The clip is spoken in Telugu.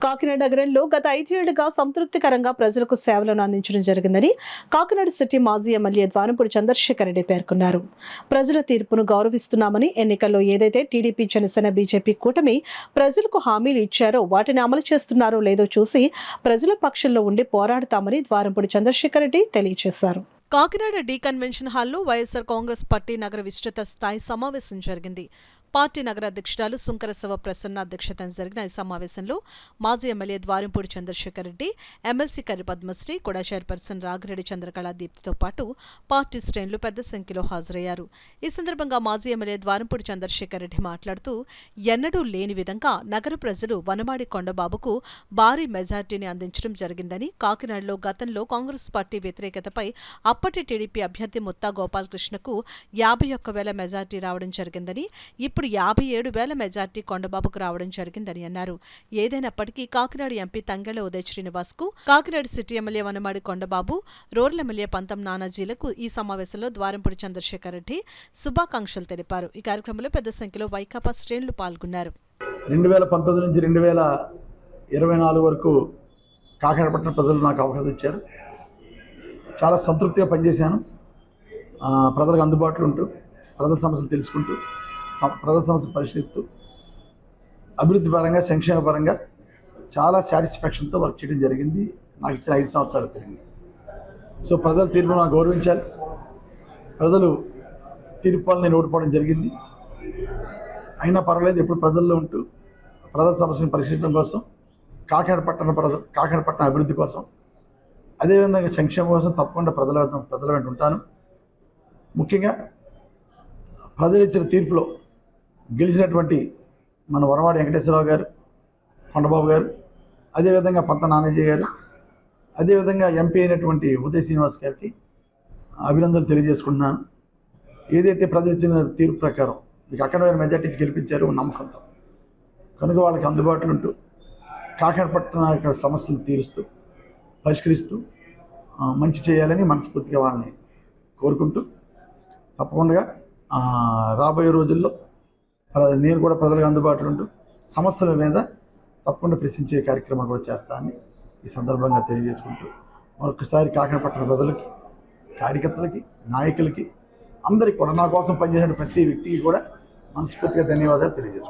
కాకినాడ నగరంలో గత 5 ఏళ్లుగా సంతృప్తికరంగా ప్రజలకు సేవలను అందించడం జరిగిందని కాకినాడ సిటీ మాజీ ఎమ్మెల్యే ద్వారంపూడి చంద్రశేఖర్ రెడ్డి పేర్కొన్నారు. ప్రజల తీర్పును గౌరవిస్తున్నామని, ఎన్నికల్లో ఏదైతే టీడీపీ, జనసేన, బీజేపీ కూటమి ప్రజలకు హామీలు ఇచ్చారో వాటిని అమలు చేస్తున్నారో లేదో చూసి ప్రజల పక్షంలో ఉండి పోరాడతామని ద్వారంపూడి చంద్రశేఖర్ రెడ్డి తెలియజేశారు. కాకినాడ డి కన్వెన్షన్ హాల్లో వైఎస్ఆర్ కాంగ్రెస్ పార్టీ నగర విస్తృత స్థాయి సమావేశం జరిగింది. పార్టీ నగర అధ్యక్షురాలు సుంకర శివ ప్రసన్న అధ్యక్షతన జరిగిన ఈ సమావేశంలో మాజీ ఎమ్మెల్యే ద్వారంపూడి చంద్రశేఖర్ రెడ్డి, ఎమ్మెల్సీ కర్రి పద్మశ్రీ, కూడా చైర్పర్సన్ రాగిరెడ్డి చంద్రకళా దీప్తితో పాటు పార్టీ శ్రేణులు పెద్ద సంఖ్యలో హాజరయ్యారు. ఈ సందర్భంగా మాజీ ఎమ్మెల్యే ద్వారంపూడి చంద్రశేఖర్ రెడ్డి మాట్లాడుతూ, ఎన్నడూ లేని విధంగా నగర ప్రజలు వనమాడి కొండబాబుకు భారీ మెజార్టీని అందించడం జరిగిందని, కాకినాడలో గతంలో కాంగ్రెస్ పార్టీ వ్యతిరేకతపై అప్పటి టీడీపీ అభ్యర్థి ముత్తా గోపాలకృష్ణకు 51,000 మెజార్టీ రావడం జరిగిందని, ఇప్పుడు 57,000 మెజార్టీ కొండబాబుకు రావడం జరిగిందని అన్నారు. ఏదైనప్పటికీ కాకినాడ ఎంపీ తంగెళ్ల ఉదయ్ శ్రీనివాస్ కు, Kakinada city MLA Vanamadi Kondababu, rural MLA పంతం నానాజీలకు ఈ సమావేశంలో ద్వారంపూడి చంద్రశేఖర్ రెడ్డి శుభాకాంక్షలు తెలిపారు. ఈ కార్యక్రమంలో పెద్ద సంఖ్యలో వైకాపా శ్రేణులు పాల్గొన్నారు. 2019 నుంచి 2024 వరకు కాకినాడ పట్టణ ప్రజలు నాకు అవకాశం ఇచ్చారు. చాలా సంతృప్తిగా పనిచేశాను. ప్రజలకు అందుబాటులో ఉంటూ, ప్రజల సమస్యలు తెలుసుకుంటూ, ప్రజల సమస్యలు పరిశీలిస్తూ, అభివృద్ధి పరంగా, సంక్షేమ పరంగా చాలా సాటిస్ఫాక్షన్తో వర్క్ చేయడం జరిగింది. నాకు ఇచ్చిన 5 సంవత్సరాల పెరిగింది. సో ప్రజల తీర్పును నాకు గౌరవించాలి. ప్రజలు తీర్పు వల్ల నేను ఓడిపోవడం జరిగింది. అయినా పర్వాలేదు, ఎప్పుడు ప్రజల్లో ఉంటూ ప్రజల సమస్యను పరిశీలించడం కోసం, కాకినాడ పట్టణ అభివృద్ధి కోసం, అదేవిధంగా సంక్షేమం కోసం తప్పకుండా ప్రజల వెంట ఉంటాను. ముఖ్యంగా ప్రజలు ఇచ్చిన తీర్పులో గెలిచినటువంటి మన వరవాడి వెంకటేశ్వరరావు గారు, కొండబాబు గారు, అదేవిధంగా పంత నానాజీ గారు, అదేవిధంగా ఎంపీ అయినటువంటి ఉదయ్ శ్రీనివాస్ గారికి అభినందనలు తెలియజేసుకుంటున్నాను. ఏదైతే ప్రజలు ఇచ్చిన తీర్పు ప్రకారం మీకు అక్కడ మెజార్టీ గెలిపించారు నమ్మకంతో, కనుక వాళ్ళకి అందుబాటులో ఉంటూ కాకినాడ పట్టణ సమస్యలు తీరుస్తూ, పరిష్కరిస్తూ మంచి చేయాలని మనస్ఫూర్తిగా వాళ్ళని కోరుకుంటూ, తప్పకుండా రాబోయే రోజుల్లో నేను కూడా ప్రజలకు అందుబాటులో ఉంటూ సమస్యల మీద తప్పకుండా ప్రశ్నించే కార్యక్రమాలు కూడా చేస్తానని ఈ సందర్భంగా తెలియజేసుకుంటూ, మరొకసారి కాకినాడ పట్టణ ప్రజలకి, కార్యకర్తలకి, నాయకులకి, అందరికీ కూడా, నా కోసం పనిచేసిన ప్రతి వ్యక్తికి కూడా మనస్ఫూర్తిగా ధన్యవాదాలు తెలియజేసుకుంటాను.